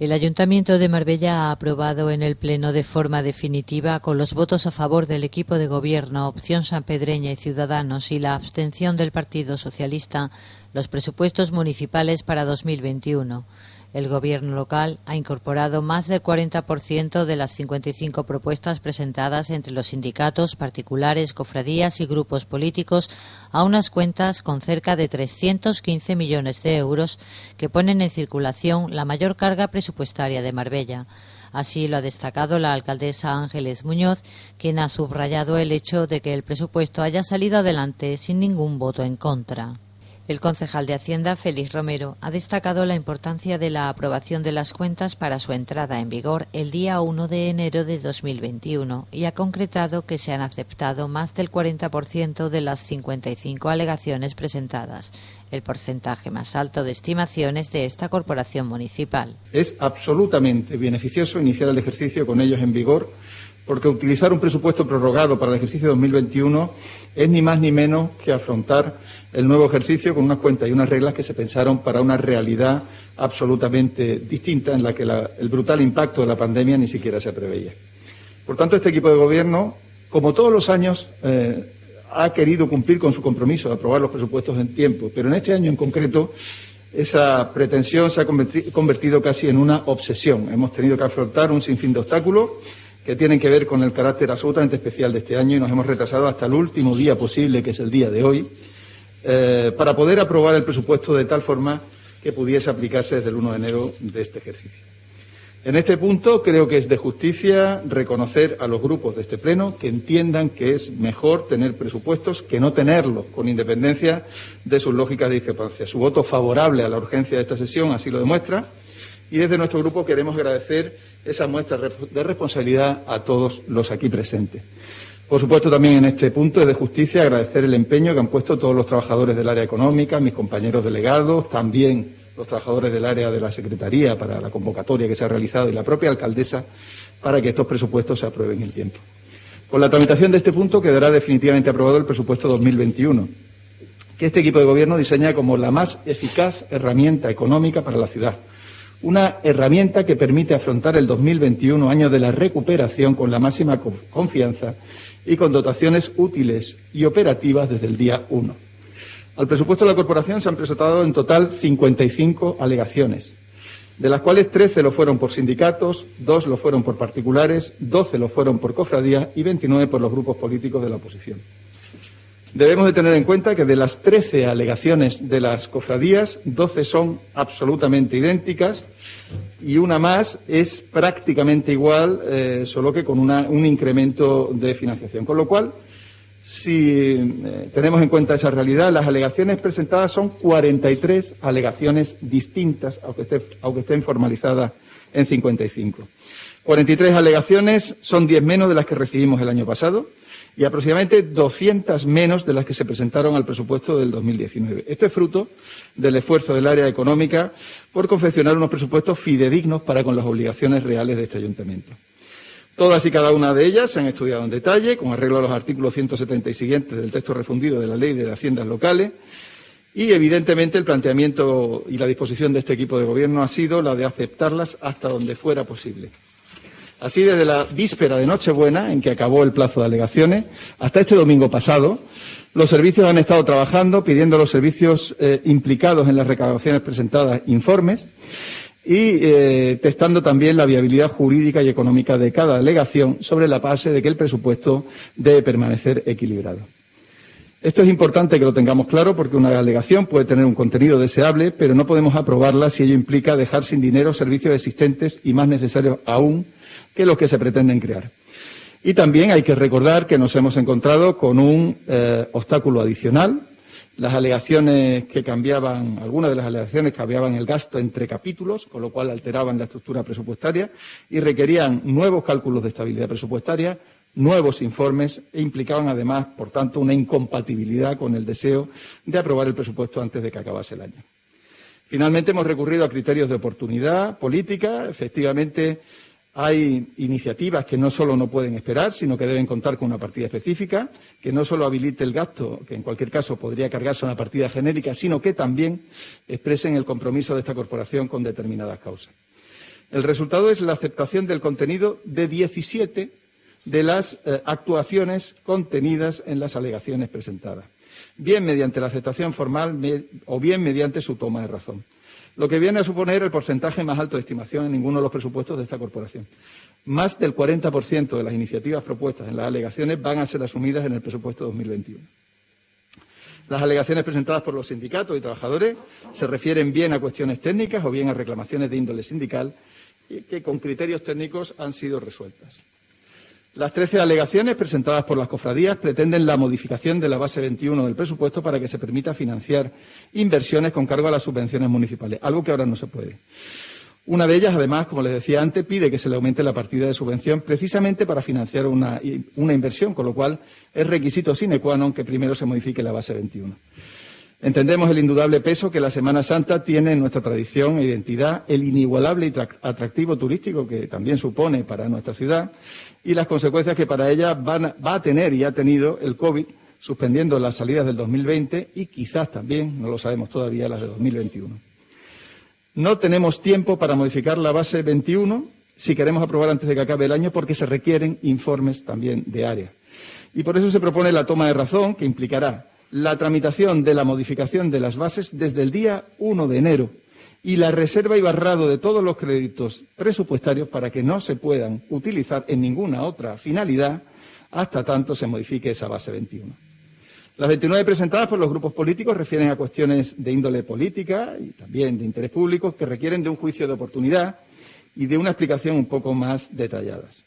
El Ayuntamiento de Marbella ha aprobado en el Pleno de forma definitiva, con los votos a favor del equipo de gobierno, Opción Sanpedreña y Ciudadanos y la abstención del Partido Socialista, los presupuestos municipales para 2021. El Gobierno local ha incorporado más del 40% de las 55 propuestas presentadas entre los sindicatos, particulares, cofradías y grupos políticos a unas cuentas con cerca de 315 millones de euros que ponen en circulación la mayor carga presupuestaria de Marbella. Así lo ha destacado la alcaldesa Ángeles Muñoz, quien ha subrayado el hecho de que el presupuesto haya salido adelante sin ningún voto en contra. El concejal de Hacienda, Félix Romero, ha destacado la importancia de la aprobación de las cuentas para su entrada en vigor el día 1 de enero de 2021 y ha concretado que se han aceptado más del 40% de las 55 alegaciones presentadas, el porcentaje más alto de estimaciones de esta corporación municipal. Es absolutamente beneficioso iniciar el ejercicio con ellos en vigor, porque utilizar un presupuesto prorrogado para el ejercicio 2021 es ni más ni menos que afrontar el nuevo ejercicio con unas cuentas y unas reglas que se pensaron para una realidad absolutamente distinta en la que el brutal impacto de la pandemia ni siquiera se preveía. Por tanto, este equipo de gobierno, como todos los años, ha querido cumplir con su compromiso de aprobar los presupuestos en tiempo, pero en este año en concreto esa pretensión se ha convertido casi en una obsesión. Hemos tenido que afrontar un sinfín de obstáculos que tienen que ver con el carácter absolutamente especial de este año y nos hemos retrasado hasta el último día posible, que es el día de hoy, para poder aprobar el presupuesto de tal forma que pudiese aplicarse desde el 1 de enero de este ejercicio. En este punto creo que es de justicia reconocer a los grupos de este Pleno que entiendan que es mejor tener presupuestos que no tenerlos, con independencia de sus lógicas de discrepancia. Su voto favorable a la urgencia de esta sesión así lo demuestra. Y desde nuestro grupo queremos agradecer esa muestra de responsabilidad a todos los aquí presentes. Por supuesto, también en este punto es de justicia agradecer el empeño que han puesto todos los trabajadores del área económica, mis compañeros delegados, también los trabajadores del área de la Secretaría para la convocatoria que se ha realizado y la propia alcaldesa para que estos presupuestos se aprueben en tiempo. Con la tramitación de este punto quedará definitivamente aprobado el presupuesto 2021, que este equipo de gobierno diseña como la más eficaz herramienta económica para la ciudad. Una herramienta que permite afrontar el 2021, año de la recuperación, con la máxima confianza y con dotaciones útiles y operativas desde el día 1. Al presupuesto de la corporación se han presentado en total 55 alegaciones, de las cuales 13 lo fueron por sindicatos, 2 lo fueron por particulares, 12 lo fueron por cofradías y 29 por los grupos políticos de la oposición. Debemos de tener en cuenta que de las 13 alegaciones de las cofradías, 12 son absolutamente idénticas y una más es prácticamente igual, solo que con un incremento de financiación. Con lo cual, si tenemos en cuenta esa realidad, las alegaciones presentadas son 43 alegaciones distintas, aunque estén formalizadas en 55. 43 alegaciones son 10 menos de las que recibimos el año pasado y aproximadamente 200 menos de las que se presentaron al presupuesto del 2019. Esto es fruto del esfuerzo del área económica por confeccionar unos presupuestos fidedignos para con las obligaciones reales de este ayuntamiento. Todas y cada una de ellas se han estudiado en detalle, con arreglo a los artículos 170 y siguientes del texto refundido de la Ley de Haciendas Locales, y evidentemente el planteamiento y la disposición de este equipo de gobierno ha sido la de aceptarlas hasta donde fuera posible. Así, desde la víspera de Nochebuena, en que acabó el plazo de alegaciones, hasta este domingo pasado, los servicios han estado trabajando, pidiendo a los servicios implicados en las reclamaciones presentadas informes y testando también la viabilidad jurídica y económica de cada alegación sobre la base de que el presupuesto debe permanecer equilibrado. Esto es importante que lo tengamos claro porque una alegación puede tener un contenido deseable, pero no podemos aprobarla si ello implica dejar sin dinero servicios existentes y más necesarios aún que los que se pretenden crear. Y también hay que recordar que nos hemos encontrado con un obstáculo adicional. Las alegaciones que cambiaban, algunas de las alegaciones cambiaban el gasto entre capítulos, con lo cual alteraban la estructura presupuestaria y requerían nuevos cálculos de estabilidad presupuestaria, nuevos informes e implicaban además, por tanto, una incompatibilidad con el deseo de aprobar el presupuesto antes de que acabase el año. Finalmente, hemos recurrido a criterios de oportunidad política. Efectivamente, hay iniciativas que no solo no pueden esperar, sino que deben contar con una partida específica, que no solo habilite el gasto, que en cualquier caso podría cargarse a una partida genérica, sino que también expresen el compromiso de esta corporación con determinadas causas. El resultado es la aceptación del contenido de 17 de las actuaciones contenidas en las alegaciones presentadas, bien mediante la aceptación formal o bien mediante su toma de razón, lo que viene a suponer el porcentaje más alto de estimación en ninguno de los presupuestos de esta corporación. Más del 40% de las iniciativas propuestas en las alegaciones van a ser asumidas en el presupuesto 2021. Las alegaciones presentadas por los sindicatos y trabajadores se refieren bien a cuestiones técnicas o bien a reclamaciones de índole sindical que con criterios técnicos han sido resueltas. Las 13 alegaciones presentadas por las cofradías pretenden la modificación de la base 21 del presupuesto para que se permita financiar inversiones con cargo a las subvenciones municipales, algo que ahora no se puede. Una de ellas, además, como les decía antes, pide que se le aumente la partida de subvención precisamente para financiar una inversión, con lo cual es requisito sine qua non que primero se modifique la base 21. Entendemos el indudable peso que la Semana Santa tiene en nuestra tradición e identidad, el inigualable y atractivo turístico que también supone para nuestra ciudad y las consecuencias que para ella va a tener y ha tenido el COVID, suspendiendo las salidas del 2020 y quizás también, no lo sabemos todavía, las de 2021. No tenemos tiempo para modificar la base 21 si queremos aprobar antes de que acabe el año porque se requieren informes también de área. Y por eso se propone la toma de razón que implicará la tramitación de la modificación de las bases desde el día 1 de enero y la reserva y barrado de todos los créditos presupuestarios para que no se puedan utilizar en ninguna otra finalidad hasta tanto se modifique esa base 21. Las 29 presentadas por los grupos políticos refieren a cuestiones de índole política y también de interés público que requieren de un juicio de oportunidad y de una explicación un poco más detalladas.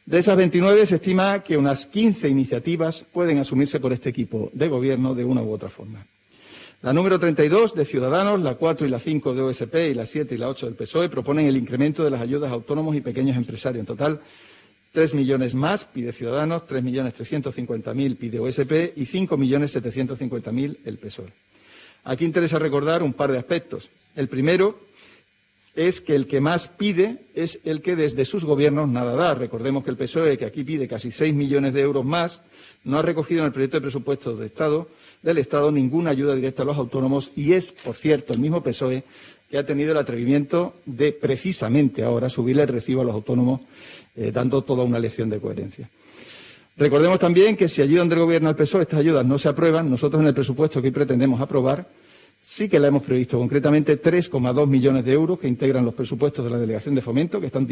De esas 29 se estima que unas 15 iniciativas pueden asumirse por este equipo de gobierno de una u otra forma. La número 32 de Ciudadanos, la 4 y la 5 de OSP y la 7 y la 8 del PSOE proponen el incremento de las ayudas a autónomos y pequeños empresarios. En total, 3 millones más pide Ciudadanos, 3.350.000 pide OSP y 5.750.000 el PSOE. Aquí interesa recordar un par de aspectos. El primero es que el que más pide es el que desde sus gobiernos nada da. Recordemos que el PSOE, que aquí pide casi 6 millones de euros más, no ha recogido en el proyecto de presupuestos del Estado ninguna ayuda directa a los autónomos y es, por cierto, el mismo PSOE que ha tenido el atrevimiento de, precisamente ahora, subirle el recibo a los autónomos, dando toda una lección de coherencia. Recordemos también que si allí donde gobierna el PSOE estas ayudas no se aprueban, nosotros en el presupuesto que hoy pretendemos aprobar, sí que la hemos previsto, concretamente 3,2 millones de euros que integran los presupuestos de la Delegación de Fomento, que están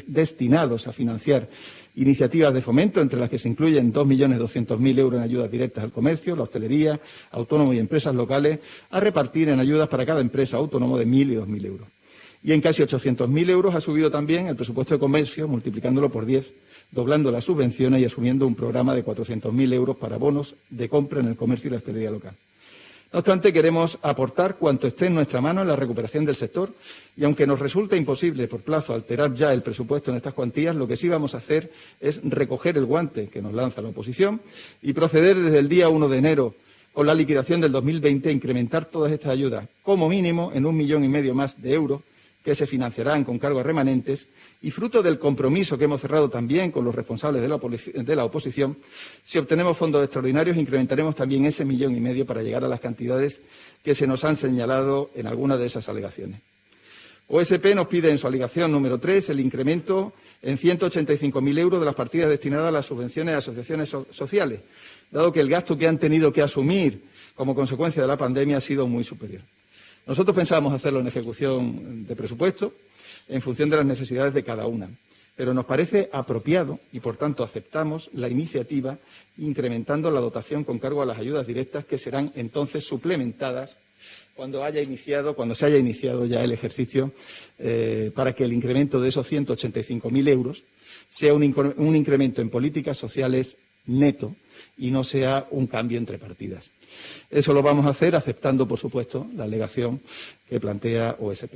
destinados a financiar iniciativas de fomento, entre las que se incluyen 2.200.000 euros en ayudas directas al comercio, la hostelería, autónomos y empresas locales, a repartir en ayudas para cada empresa autónomo de 1.000 y 2.000 euros. Y en casi 800.000 euros ha subido también el presupuesto de comercio, multiplicándolo por 10, doblando las subvenciones y asumiendo un programa de 400.000 euros para bonos de compra en el comercio y la hostelería local. No obstante, queremos aportar cuanto esté en nuestra mano en la recuperación del sector y, aunque nos resulta imposible por plazo alterar ya el presupuesto en estas cuantías, lo que sí vamos a hacer es recoger el guante que nos lanza la oposición y proceder desde el día 1 de enero con la liquidación del 2020 a incrementar todas estas ayudas, como mínimo en 1,5 millones más de euros, que se financiarán con cargos remanentes y, fruto del compromiso que hemos cerrado también con los responsables de la oposición, si obtenemos fondos extraordinarios incrementaremos también ese 1,5 millones para llegar a las cantidades que se nos han señalado en algunas de esas alegaciones. OSP nos pide en su alegación número 3 el incremento en 185.000 euros de las partidas destinadas a las subvenciones a asociaciones sociales, dado que el gasto que han tenido que asumir como consecuencia de la pandemia ha sido muy superior. Nosotros pensábamos hacerlo en ejecución de presupuesto en función de las necesidades de cada una, pero nos parece apropiado y, por tanto, aceptamos la iniciativa incrementando la dotación con cargo a las ayudas directas que serán entonces suplementadas cuando se haya iniciado ya el ejercicio para que el incremento de esos 185.000 euros sea un incremento en políticas sociales neto y no sea un cambio entre partidas. Eso lo vamos a hacer aceptando, por supuesto, la alegación que plantea OSP.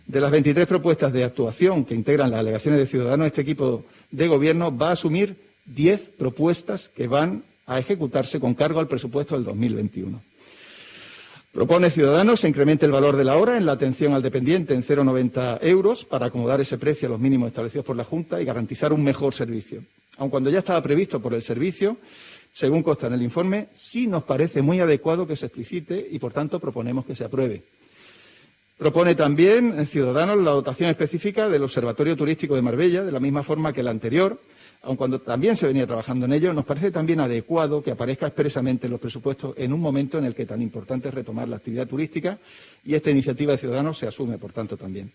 De las 23 propuestas de actuación que integran las alegaciones de Ciudadanos, este equipo de gobierno va a asumir 10 propuestas que van a ejecutarse con cargo al presupuesto del 2021. Propone Ciudadanos se incremente el valor de la hora en la atención al dependiente en 0,90 euros para acomodar ese precio a los mínimos establecidos por la Junta y garantizar un mejor servicio. Aun cuando ya estaba previsto por el servicio, según consta en el informe, sí nos parece muy adecuado que se explicite y, por tanto, proponemos que se apruebe. Propone también Ciudadanos la dotación específica del Observatorio Turístico de Marbella, de la misma forma que el anterior, aun cuando también se venía trabajando en ello. Nos parece también adecuado que aparezca expresamente en los presupuestos en un momento en el que tan importante es retomar la actividad turística, y esta iniciativa de Ciudadanos se asume, por tanto, también.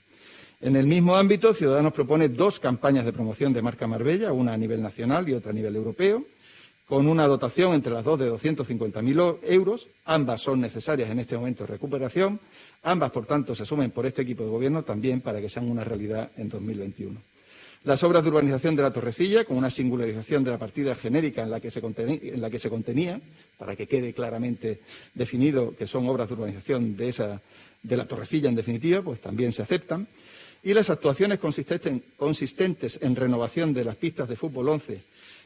En el mismo ámbito, Ciudadanos propone 2 campañas de promoción de marca Marbella, una a nivel nacional y otra a nivel europeo, con una dotación entre las dos de 250.000 euros. Ambas son necesarias en este momento de recuperación. Ambas, por tanto, se asumen por este equipo de gobierno también para que sean una realidad en 2021. Las obras de urbanización de la Torrecilla, con una singularización de la partida genérica en la que se contenía, para que quede claramente definido que son obras de urbanización de la Torrecilla, en definitiva, pues también se aceptan. Y las actuaciones consistentes en renovación de las pistas de fútbol 11,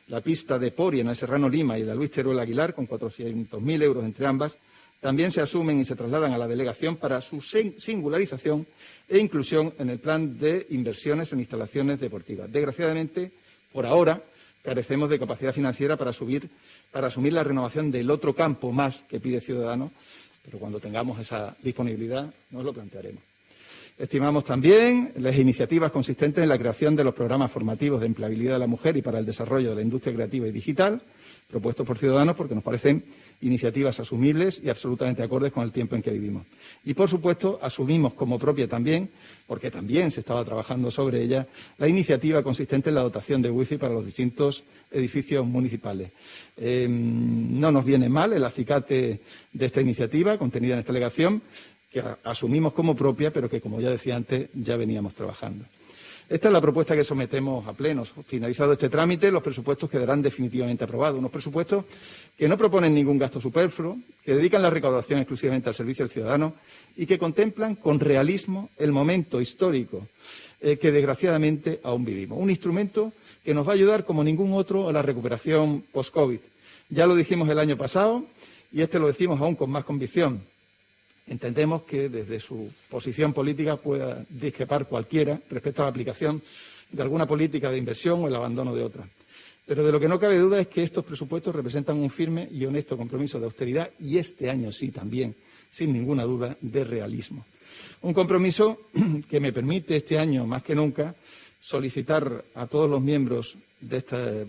la pista de Pori en el Serrano Lima y la Luis Teruel Aguilar, con 400.000 euros entre ambas, también se asumen y se trasladan a la delegación para su singularización e inclusión en el plan de inversiones en instalaciones deportivas. Desgraciadamente, por ahora, carecemos de capacidad financiera para asumir la renovación del otro campo más que pide Ciudadanos, pero cuando tengamos esa disponibilidad nos lo plantearemos. Estimamos también las iniciativas consistentes en la creación de los programas formativos de empleabilidad de la mujer y para el desarrollo de la industria creativa y digital, propuestos por Ciudadanos, porque nos parecen iniciativas asumibles y absolutamente acordes con el tiempo en que vivimos. Y, por supuesto, asumimos como propia también, porque también se estaba trabajando sobre ella, la iniciativa consistente en la dotación de wifi para los distintos edificios municipales. No nos viene mal el acicate de esta iniciativa contenida en esta alegación, que asumimos como propia, pero que, como ya decía antes, ya veníamos trabajando. Esta es la propuesta que sometemos a pleno. Finalizado este trámite, los presupuestos quedarán definitivamente aprobados. Unos presupuestos que no proponen ningún gasto superfluo, que dedican la recaudación exclusivamente al servicio del ciudadano y que contemplan con realismo el momento histórico que desgraciadamente aún vivimos. Un instrumento que nos va a ayudar como ningún otro a la recuperación post-COVID. Ya lo dijimos el año pasado y lo decimos aún con más convicción. Entendemos que desde su posición política pueda discrepar cualquiera respecto a la aplicación de alguna política de inversión o el abandono de otra. Pero de lo que no cabe duda es que estos presupuestos representan un firme y honesto compromiso de austeridad y este año sí también, sin ninguna duda, de realismo. Un compromiso que me permite este año, más que nunca, solicitar a todos los miembros de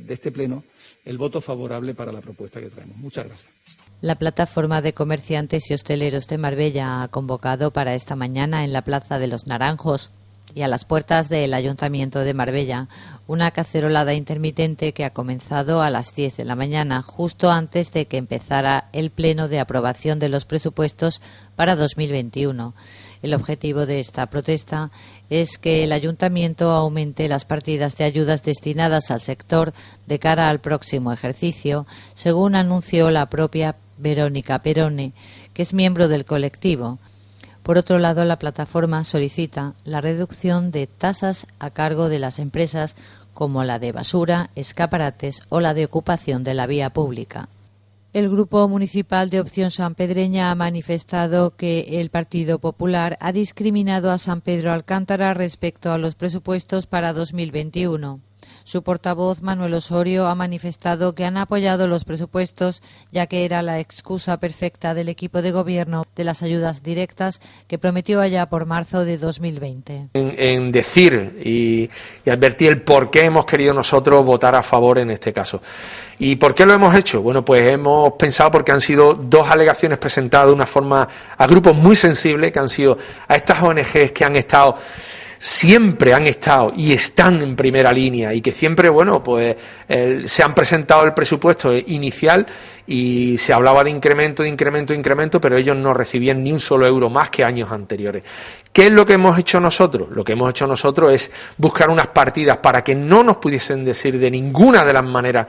este Pleno el voto favorable para la propuesta que traemos. Muchas gracias. La Plataforma de Comerciantes y Hosteleros de Marbella ha convocado para esta mañana en la Plaza de los Naranjos y a las puertas del Ayuntamiento de Marbella una cacerolada intermitente que ha comenzado a las 10 de la mañana, justo antes de que empezara el pleno de aprobación de los presupuestos para 2021. El objetivo de esta protesta es que el Ayuntamiento aumente las partidas de ayudas destinadas al sector de cara al próximo ejercicio, según anunció la propia Verónica Perone, que es miembro del colectivo. Por otro lado, la plataforma solicita la reducción de tasas a cargo de las empresas como la de basura, escaparates o la de ocupación de la vía pública. El Grupo Municipal de Opción Sanpedreña ha manifestado que el Partido Popular ha discriminado a San Pedro Alcántara respecto a los presupuestos para 2021. Su portavoz, Manuel Osorio, ha manifestado que han apoyado los presupuestos ya que era la excusa perfecta del equipo de gobierno de las ayudas directas que prometió allá por marzo de 2020. En decir y advertir el por qué hemos querido nosotros votar a favor en este caso. ¿Y por qué lo hemos hecho? Bueno, pues hemos pensado porque han sido 2 alegaciones presentadas de una forma a grupos muy sensibles, que han sido a estas ONGs que siempre han estado y están en primera línea y que siempre, bueno, pues se han presentado el presupuesto inicial y se hablaba de incremento, pero ellos no recibían ni un solo euro más que años anteriores. ¿Qué es lo que hemos hecho nosotros? Lo que hemos hecho nosotros es buscar unas partidas para que no nos pudiesen decir de ninguna de las maneras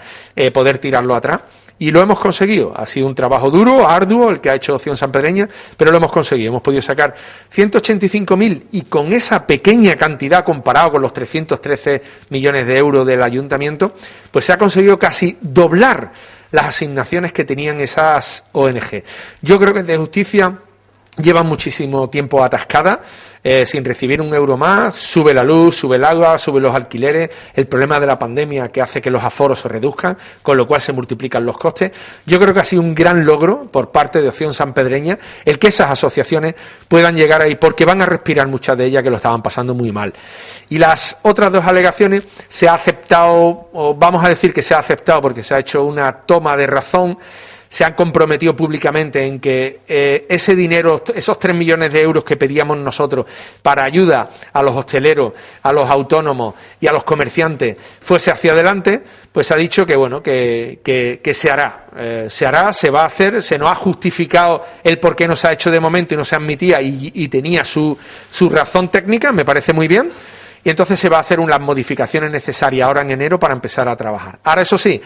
poder tirarlo atrás. Y lo hemos conseguido. Ha sido un trabajo duro, arduo, el que ha hecho Opción Sanpedreña, pero lo hemos conseguido. Hemos podido sacar 185.000 y con esa pequeña cantidad comparado con los 313 millones de euros del ayuntamiento, pues se ha conseguido casi doblar las asignaciones que tenían esas ONG. Yo creo que es de justicia llevan muchísimo tiempo atascadas, sin recibir un euro más, sube la luz, sube el agua, sube los alquileres, el problema de la pandemia que hace que los aforos se reduzcan, con lo cual se multiplican los costes. Yo creo que ha sido un gran logro por parte de Opción Sanpedreña el que esas asociaciones puedan llegar ahí, porque van a respirar muchas de ellas que lo estaban pasando muy mal. Y las otras dos alegaciones se ha aceptado, o vamos a decir que se ha aceptado porque se ha hecho una toma de razón. Se han comprometido públicamente en que ese dinero, esos 3 millones de euros que pedíamos nosotros para ayuda a los hosteleros, a los autónomos y a los comerciantes fuese hacia adelante, pues se ha dicho que bueno, que se hará. Se va a hacer, se nos ha justificado el por qué no se ha hecho de momento y no se admitía y tenía su razón técnica, me parece muy bien. Y entonces se va a hacer unas modificaciones necesarias ahora en enero para empezar a trabajar. Ahora, eso sí,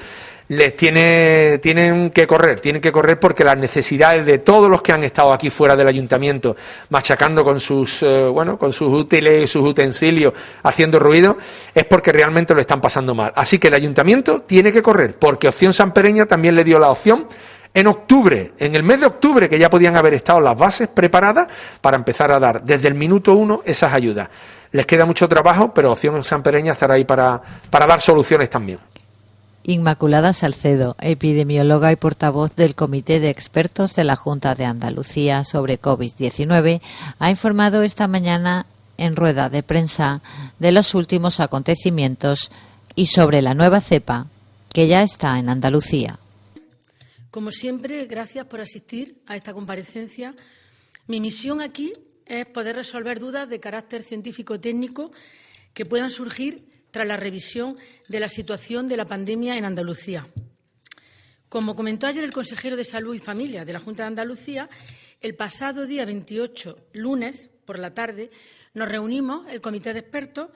les tienen que correr porque las necesidades de todos los que han estado aquí fuera del ayuntamiento machacando con sus útiles y sus utensilios, haciendo ruido, es porque realmente lo están pasando mal. Así que el ayuntamiento tiene que correr, porque Opción Sanpedreña también le dio la opción en octubre, en el mes de octubre, que ya podían haber estado las bases preparadas para empezar a dar desde el minuto 1 esas ayudas. Les queda mucho trabajo, pero Opción Sanpedreña estará ahí para dar soluciones también. Inmaculada Salcedo, epidemióloga y portavoz del Comité de Expertos de la Junta de Andalucía sobre COVID-19, ha informado esta mañana en rueda de prensa de los últimos acontecimientos y sobre la nueva cepa que ya está en Andalucía. Como siempre, gracias por asistir a esta comparecencia. Mi misión aquí es poder resolver dudas de carácter científico-técnico que puedan surgir tras la revisión de la situación de la pandemia en Andalucía. Como comentó ayer el consejero de Salud y Familia de la Junta de Andalucía, el pasado día 28, lunes, por la tarde, nos reunimos, el Comité de Expertos,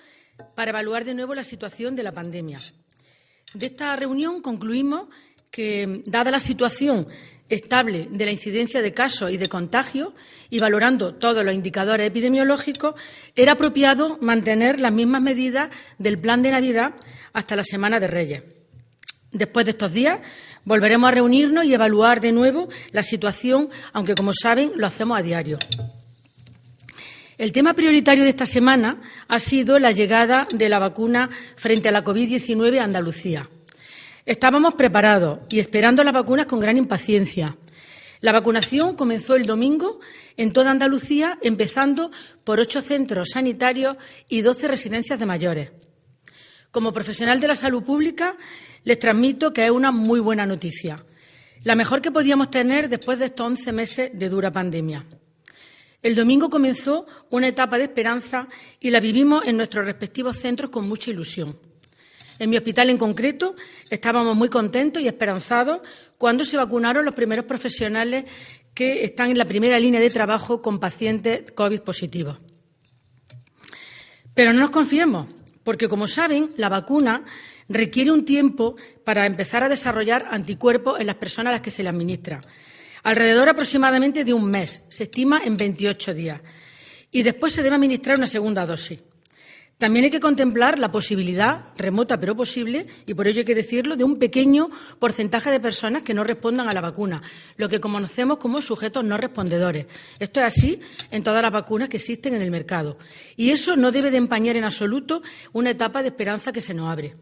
para evaluar de nuevo la situación de la pandemia. De esta reunión concluimos que, dada la situación estable de la incidencia de casos y de contagios y valorando todos los indicadores epidemiológicos, era apropiado mantener las mismas medidas del plan de Navidad hasta la Semana de Reyes. Después de estos días volveremos a reunirnos y evaluar de nuevo la situación, aunque, como saben, lo hacemos a diario. El tema prioritario de esta semana ha sido la llegada de la vacuna frente a la COVID-19 a Andalucía. Estábamos preparados y esperando las vacunas con gran impaciencia. La vacunación comenzó el domingo en toda Andalucía, empezando por 8 centros sanitarios y 12 residencias de mayores. Como profesional de la salud pública, les transmito que es una muy buena noticia, la mejor que podíamos tener después de estos 11 meses de dura pandemia. El domingo comenzó una etapa de esperanza y la vivimos en nuestros respectivos centros con mucha ilusión. En mi hospital en concreto estábamos muy contentos y esperanzados cuando se vacunaron los primeros profesionales que están en la primera línea de trabajo con pacientes COVID positivos. Pero no nos confiemos, porque, como saben, la vacuna requiere un tiempo para empezar a desarrollar anticuerpos en las personas a las que se le administra. Alrededor aproximadamente de un mes, se estima en 28 días. Y después se debe administrar una segunda dosis. También hay que contemplar la posibilidad, remota pero posible, y por ello hay que decirlo, de un pequeño porcentaje de personas que no respondan a la vacuna, lo que conocemos como sujetos no respondedores. Esto es así en todas las vacunas que existen en el mercado. Y eso no debe de empañar en absoluto una etapa de esperanza que se nos abre.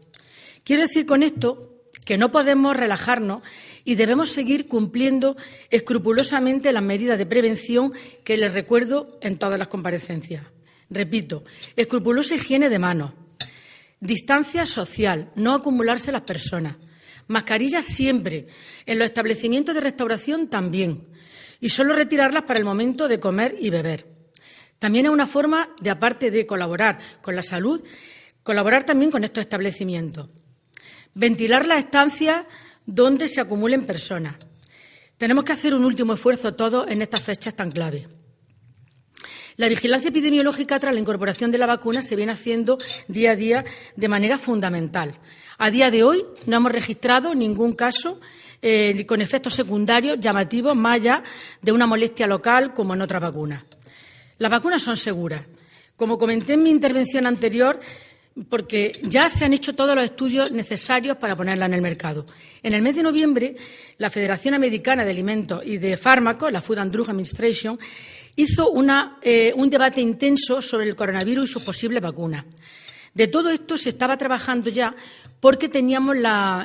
Quiero decir con esto que no podemos relajarnos y debemos seguir cumpliendo escrupulosamente las medidas de prevención que les recuerdo en todas las comparecencias. Repito, escrupulosa higiene de manos, distancia social, no acumularse las personas, mascarillas siempre, en los establecimientos de restauración también, y solo retirarlas para el momento de comer y beber. También es una forma de, aparte de colaborar con la salud, colaborar también con estos establecimientos. Ventilar las estancias donde se acumulen personas. Tenemos que hacer un último esfuerzo todos en estas fechas tan clave. La vigilancia epidemiológica tras la incorporación de la vacuna se viene haciendo día a día de manera fundamental. A día de hoy no hemos registrado ningún caso con efectos secundarios llamativos más allá de una molestia local como en otras vacunas. Las vacunas son seguras. Como comenté en mi intervención anterior, porque ya se han hecho todos los estudios necesarios para ponerla en el mercado. En el mes de noviembre, la Federación Americana de Alimentos y de Fármacos, la Food and Drug Administration, hizo un debate intenso sobre el coronavirus y sus posibles vacunas. De todo esto se estaba trabajando ya porque teníamos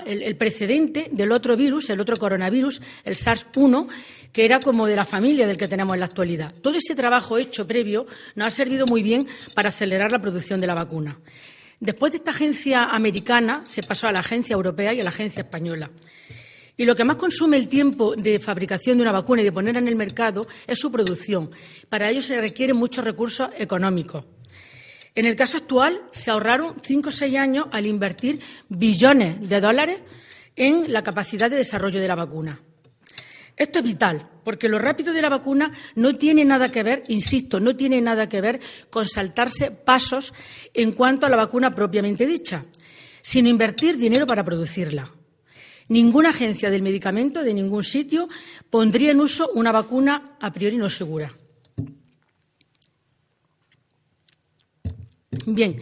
el precedente del otro virus, el otro coronavirus, el SARS-1, que era como de la familia del que tenemos en la actualidad. Todo ese trabajo hecho previo nos ha servido muy bien para acelerar la producción de la vacuna. Después de esta agencia americana se pasó a la agencia europea y a la agencia española. Y lo que más consume el tiempo de fabricación de una vacuna y de ponerla en el mercado es su producción. Para ello se requieren muchos recursos económicos. En el caso actual, se ahorraron 5 o 6 años al invertir billones de dólares en la capacidad de desarrollo de la vacuna. Esto es vital, porque lo rápido de la vacuna no tiene nada que ver, insisto, no tiene nada que ver con saltarse pasos en cuanto a la vacuna propiamente dicha, sino invertir dinero para producirla. Ninguna agencia del medicamento de ningún sitio pondría en uso una vacuna a priori no segura. Bien,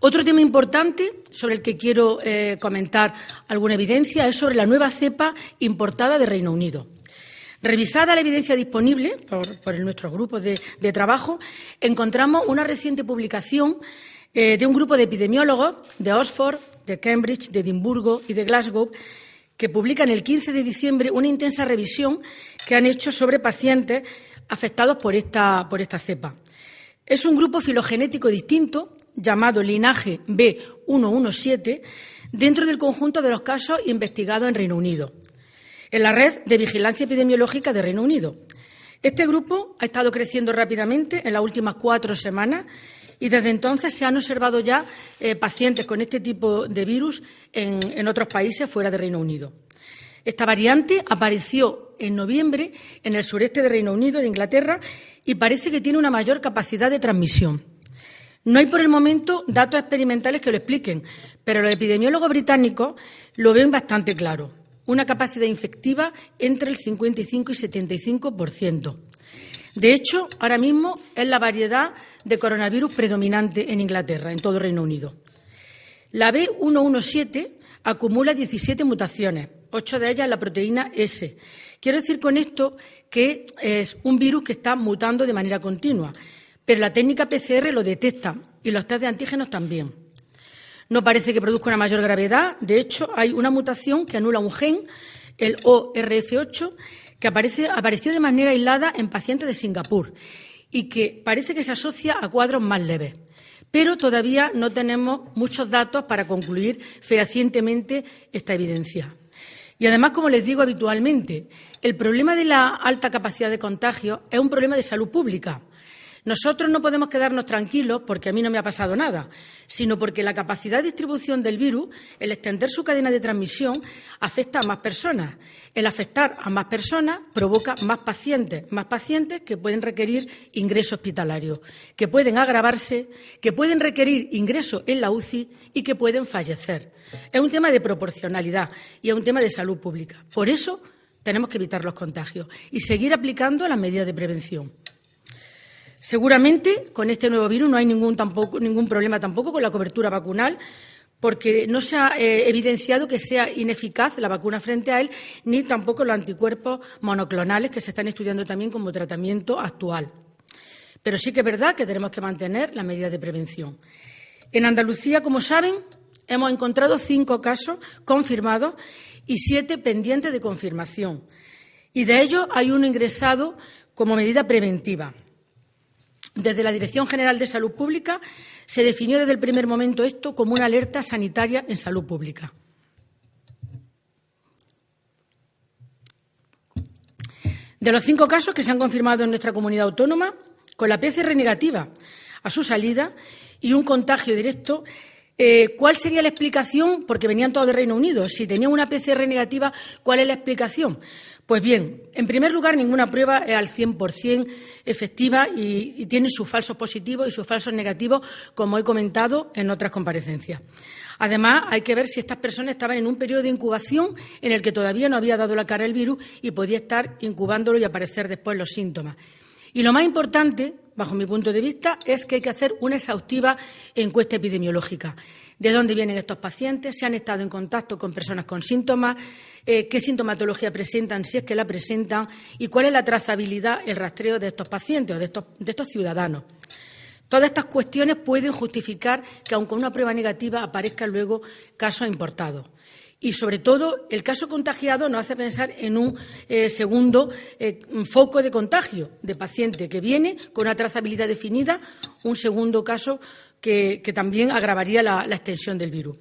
otro tema importante sobre el que quiero comentar alguna evidencia es sobre la nueva cepa importada de Reino Unido. Revisada la evidencia disponible por nuestros grupos de trabajo, encontramos una reciente publicación de un grupo de epidemiólogos de Oxford, de Cambridge, de Edimburgo y de Glasgow, que publican el 15 de diciembre una intensa revisión que han hecho sobre pacientes afectados por esta cepa. Es un grupo filogenético distinto, llamado linaje B117, dentro del conjunto de los casos investigados en Reino Unido, en la red de vigilancia epidemiológica de Reino Unido. Este grupo ha estado creciendo rápidamente en las últimas 4 semanas y desde entonces se han observado ya pacientes con este tipo de virus en otros países fuera de Reino Unido. Esta variante apareció en noviembre en el sureste de Reino Unido, de Inglaterra, y parece que tiene una mayor capacidad de transmisión. No hay por el momento datos experimentales que lo expliquen, pero los epidemiólogos británicos lo ven bastante claro. Una capacidad infectiva entre el 55 y 75%. De hecho, ahora mismo es la variedad de coronavirus predominante en Inglaterra, en todo Reino Unido. La B117 acumula 17 mutaciones, 8 de ellas en la proteína S. Quiero decir con esto que es un virus que está mutando de manera continua, pero la técnica PCR lo detecta y los test de antígenos también. No parece que produzca una mayor gravedad. De hecho, hay una mutación que anula un gen, el ORF8, que apareció de manera aislada en pacientes de Singapur y que parece que se asocia a cuadros más leves. Pero todavía no tenemos muchos datos para concluir fehacientemente esta evidencia. Y además, como les digo habitualmente, el problema de la alta capacidad de contagio es un problema de salud pública. Nosotros no podemos quedarnos tranquilos porque a mí no me ha pasado nada, sino porque la capacidad de distribución del virus, el extender su cadena de transmisión, afecta a más personas. El afectar a más personas provoca más pacientes que pueden requerir ingreso hospitalario, que pueden agravarse, que pueden requerir ingreso en la UCI y que pueden fallecer. Es un tema de proporcionalidad y es un tema de salud pública. Por eso tenemos que evitar los contagios y seguir aplicando las medidas de prevención. Seguramente con este nuevo virus no hay ningún problema tampoco con la cobertura vacunal, porque no se ha evidenciado que sea ineficaz la vacuna frente a él, ni tampoco los anticuerpos monoclonales que se están estudiando también como tratamiento actual. Pero sí que es verdad que tenemos que mantener las medidas de prevención. En Andalucía, como saben, hemos encontrado 5 casos confirmados y 7 pendientes de confirmación. Y de ellos hay uno ingresado como medida preventiva. Desde la Dirección General de Salud Pública se definió desde el primer momento esto como una alerta sanitaria en salud pública. De los 5 casos que se han confirmado en nuestra comunidad autónoma, con la PCR negativa a su salida y un contagio directo, ¿cuál sería la explicación? Porque venían todos de Reino Unido. Si tenían una PCR negativa, ¿cuál es la explicación? Pues bien, en primer lugar, ninguna prueba es al 100% efectiva y tiene sus falsos positivos y sus falsos negativos, como he comentado en otras comparecencias. Además, hay que ver si estas personas estaban en un periodo de incubación en el que todavía no había dado la cara el virus y podía estar incubándolo y aparecer después los síntomas. Y lo más importante, bajo mi punto de vista, es que hay que hacer una exhaustiva encuesta epidemiológica. ¿De dónde vienen estos pacientes? ¿Si han estado en contacto con personas con síntomas? ¿Qué sintomatología presentan, si es que la presentan? ¿Y cuál es la trazabilidad, el rastreo de estos pacientes o de estos ciudadanos? Todas estas cuestiones pueden justificar que, aun con una prueba negativa, aparezcan luego casos importados. Y, sobre todo, el caso contagiado nos hace pensar en un segundo foco de contagio de paciente que viene con una trazabilidad definida, un segundo caso que también agravaría la extensión del virus.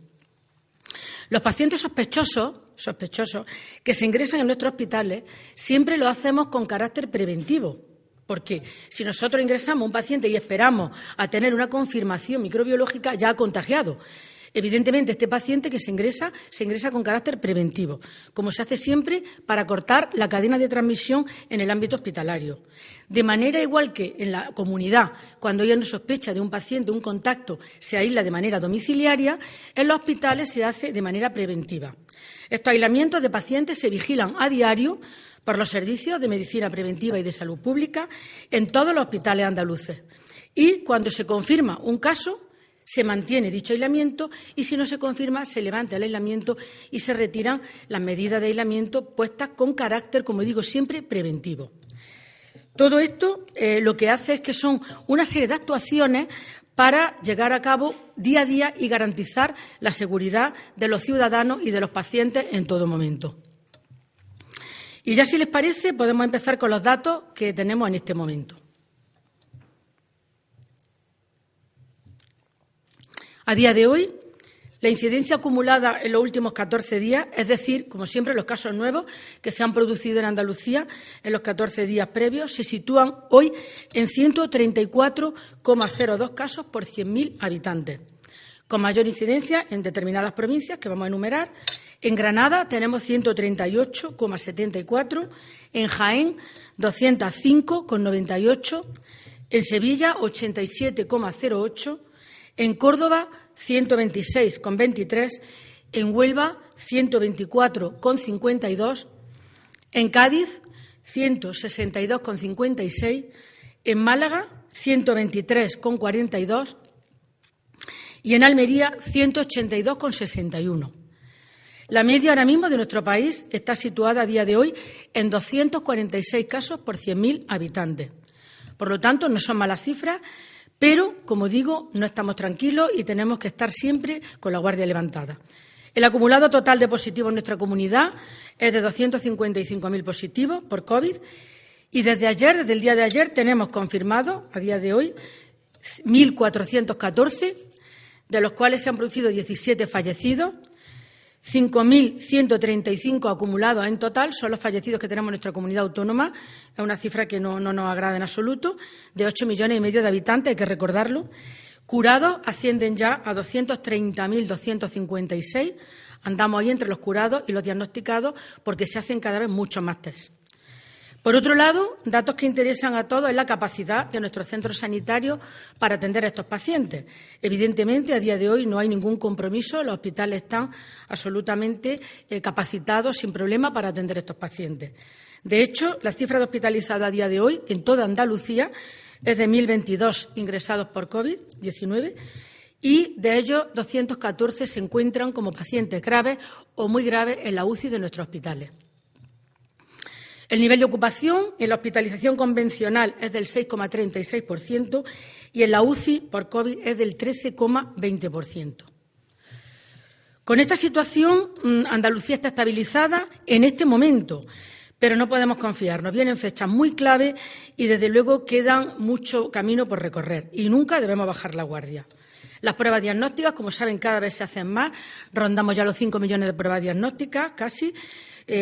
Los pacientes sospechosos que se ingresan en nuestros hospitales siempre lo hacemos con carácter preventivo. Porque si nosotros ingresamos a un paciente y esperamos a tener una confirmación microbiológica, ya ha contagiado. Evidentemente, este paciente que se ingresa con carácter preventivo, como se hace siempre para cortar la cadena de transmisión en el ámbito hospitalario. De manera igual que en la comunidad, cuando hay una sospecha de un paciente, un contacto, se aísla de manera domiciliaria, en los hospitales se hace de manera preventiva. Estos aislamientos de pacientes se vigilan a diario por los servicios de medicina preventiva y de salud pública en todos los hospitales andaluces. Y cuando se confirma un caso, se mantiene dicho aislamiento y, si no se confirma, se levanta el aislamiento y se retiran las medidas de aislamiento puestas con carácter, como digo, siempre preventivo. Todo esto lo que hace es que son una serie de actuaciones para llegar a cabo día a día y garantizar la seguridad de los ciudadanos y de los pacientes en todo momento. Y ya, si les parece, podemos empezar con los datos que tenemos en este momento. A día de hoy, la incidencia acumulada en los últimos 14 días, es decir, como siempre, los casos nuevos que se han producido en Andalucía en los 14 días previos, se sitúan hoy en 134,02 casos por 100.000 habitantes, con mayor incidencia en determinadas provincias que vamos a enumerar. En Granada tenemos 138,74, en Jaén 205,98, en Sevilla 87,08, en Córdoba 126,23, en Huelva 124,52, en Cádiz 162,56, en Málaga 123,42 y en Almería 182,61. La media ahora mismo de nuestro país está situada a día de hoy en 246 casos por 100.000 habitantes. Por lo tanto, no son malas cifras, pero, como digo, no estamos tranquilos y tenemos que estar siempre con la guardia levantada. El acumulado total de positivos en nuestra comunidad es de 255.000 positivos por COVID y desde el día de ayer, tenemos confirmados, a día de hoy, 1.414, de los cuales se han producido 17 fallecidos, 5.135 acumulados en total, son los fallecidos que tenemos en nuestra comunidad autónoma. Es una cifra que no nos agrada en absoluto, de 8,5 millones de habitantes, hay que recordarlo. Curados ascienden ya a 230.256. Andamos ahí entre los curados y los diagnosticados porque se hacen cada vez muchos más test. Por otro lado, datos que interesan a todos es la capacidad de nuestros centros sanitarios para atender a estos pacientes. Evidentemente, a día de hoy no hay ningún compromiso, los hospitales están absolutamente capacitados sin problema para atender a estos pacientes. De hecho, la cifra de hospitalizados a día de hoy en toda Andalucía es de 1.022 ingresados por COVID-19 y de ellos 214 se encuentran como pacientes graves o muy graves en la UCI de nuestros hospitales. El nivel de ocupación en la hospitalización convencional es del 6,36% y en la UCI por COVID es del 13,20%. Con esta situación, Andalucía está estabilizada en este momento, pero no podemos confiarnos. Vienen fechas muy clave y, desde luego, quedan mucho camino por recorrer y nunca debemos bajar la guardia. Las pruebas diagnósticas, como saben, cada vez se hacen más. Rondamos ya los 5 millones de pruebas diagnósticas, casi,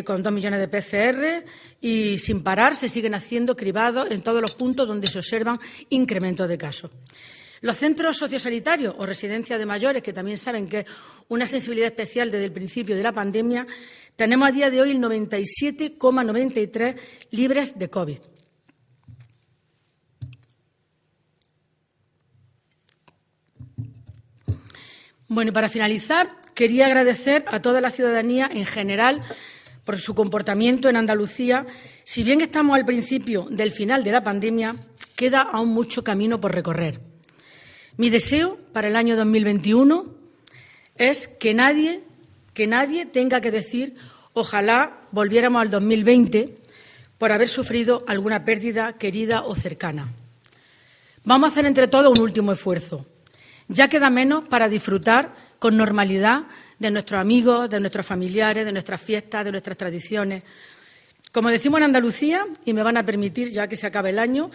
con 2 millones de PCR y sin parar se siguen haciendo cribados en todos los puntos donde se observan incrementos de casos. Los centros sociosanitarios o residencias de mayores, que también saben que es una sensibilidad especial desde el principio de la pandemia, tenemos a día de hoy el 97,93 libres de COVID. Bueno, y para finalizar, quería agradecer a toda la ciudadanía en general por su comportamiento en Andalucía. Si bien estamos al principio del final de la pandemia, queda aún mucho camino por recorrer. Mi deseo para el año 2021 es que nadie tenga que decir ojalá volviéramos al 2020 por haber sufrido alguna pérdida querida o cercana. Vamos a hacer entre todos un último esfuerzo. Ya queda menos para disfrutar con normalidad de nuestros amigos, de nuestros familiares, de nuestras fiestas, de nuestras tradiciones. Como decimos en Andalucía, y me van a permitir, ya que se acaba el año,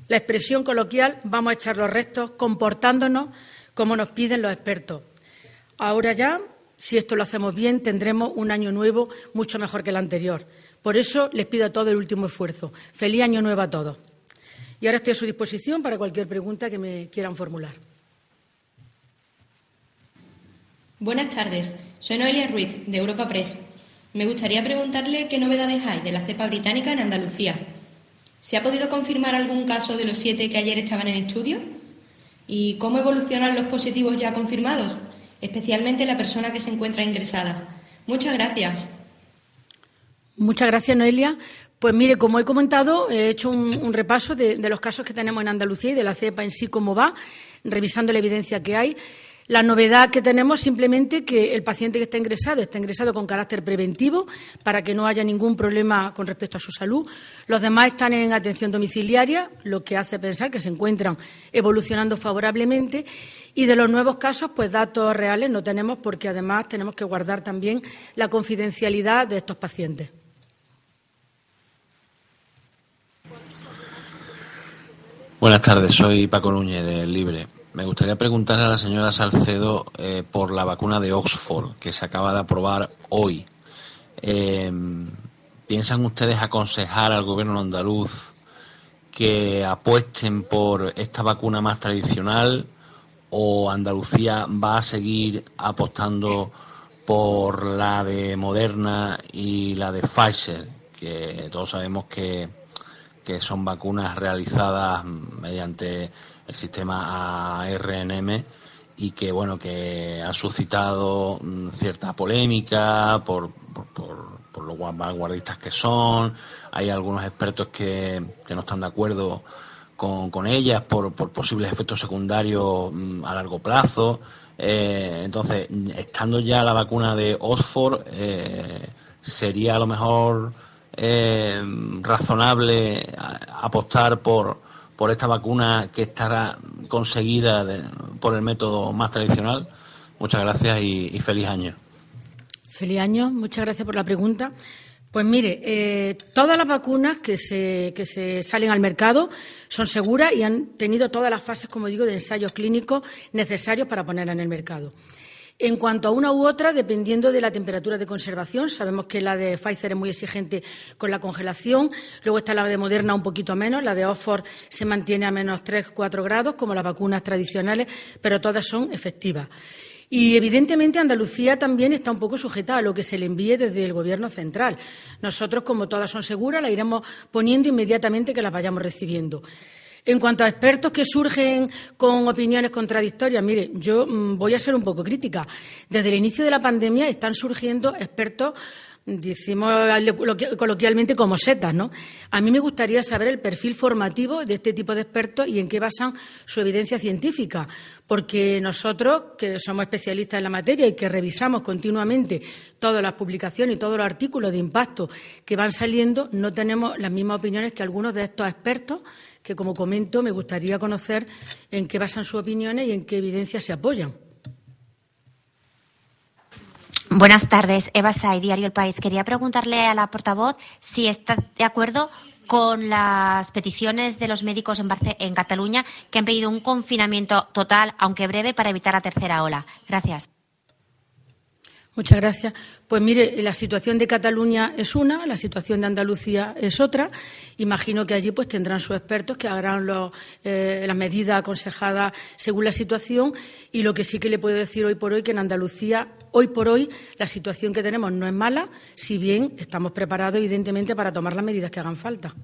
la expresión coloquial, vamos a echar los restos comportándonos como nos piden los expertos. Ahora ya, si esto lo hacemos bien, tendremos un año nuevo mucho mejor que el anterior. Por eso les pido a todos el último esfuerzo. Feliz año nuevo a todos. Y ahora estoy a su disposición para cualquier pregunta que me quieran formular. Buenas tardes, soy Noelia Ruiz, de Europa Press. Me gustaría preguntarle qué novedades hay de la cepa británica en Andalucía. ¿Se ha podido confirmar algún caso de los 7 que ayer estaban en estudio? ¿Y cómo evolucionan los positivos ya confirmados, especialmente la persona que se encuentra ingresada? Muchas gracias. Muchas gracias, Noelia. Pues mire, como he comentado, he hecho un repaso de los casos que tenemos en Andalucía y de la cepa en sí cómo va, revisando la evidencia que hay. La novedad que tenemos simplemente que el paciente que está ingresado con carácter preventivo para que no haya ningún problema con respecto a su salud. Los demás están en atención domiciliaria, lo que hace pensar que se encuentran evolucionando favorablemente. Y de los nuevos casos, pues datos reales no tenemos porque además tenemos que guardar también la confidencialidad de estos pacientes. Buenas tardes, soy Paco Núñez, de Libre. Me gustaría preguntarle a la señora Salcedo por la vacuna de Oxford, que se acaba de aprobar hoy. ¿Piensan ustedes aconsejar al Gobierno andaluz que apuesten por esta vacuna más tradicional o Andalucía va a seguir apostando por la de Moderna y la de Pfizer, que todos sabemos que son vacunas realizadas mediante el sistema ARNM y que bueno que ha suscitado cierta polémica por los vanguardistas que son? Hay algunos expertos que no están de acuerdo con ellas por posibles efectos secundarios a largo plazo. Entonces, estando ya la vacuna de Oxford, sería a lo mejor razonable apostar por esta vacuna que estará conseguida por el método más tradicional. Muchas gracias y feliz año. Feliz año, muchas gracias por la pregunta. Pues mire, todas las vacunas que se salen al mercado son seguras y han tenido todas las fases, como digo, de ensayos clínicos necesarios para ponerlas en el mercado. En cuanto a una u otra, dependiendo de la temperatura de conservación, sabemos que la de Pfizer es muy exigente con la congelación, luego está la de Moderna un poquito menos, la de Oxford se mantiene a menos 3-4 grados, como las vacunas tradicionales, pero todas son efectivas. Y, evidentemente, Andalucía también está un poco sujeta a lo que se le envíe desde el Gobierno central. Nosotros, como todas son seguras, las iremos poniendo inmediatamente que las vayamos recibiendo. En cuanto a expertos que surgen con opiniones contradictorias, mire, yo voy a ser un poco crítica. Desde el inicio de la pandemia están surgiendo expertos, decimos coloquialmente, como setas, ¿no? A mí me gustaría saber el perfil formativo de este tipo de expertos y en qué basan su evidencia científica, porque nosotros, que somos especialistas en la materia y que revisamos continuamente todas las publicaciones y todos los artículos de impacto que van saliendo, no tenemos las mismas opiniones que algunos de estos expertos que, como comento, me gustaría conocer en qué basan sus opiniones y en qué evidencias se apoyan. Buenas tardes, Eva Say, Diario El País. Quería preguntarle a la portavoz si está de acuerdo con las peticiones de los médicos en Cataluña, que han pedido un confinamiento total, aunque breve, para evitar la tercera ola. Gracias. Muchas gracias. Pues mire, la situación de Cataluña es una, la situación de Andalucía es otra. Imagino que allí pues tendrán sus expertos que harán las medidas aconsejadas según la situación, y lo que sí que le puedo decir hoy por hoy, que en Andalucía, hoy por hoy, la situación que tenemos no es mala, si bien estamos preparados, evidentemente, para tomar las medidas que hagan falta.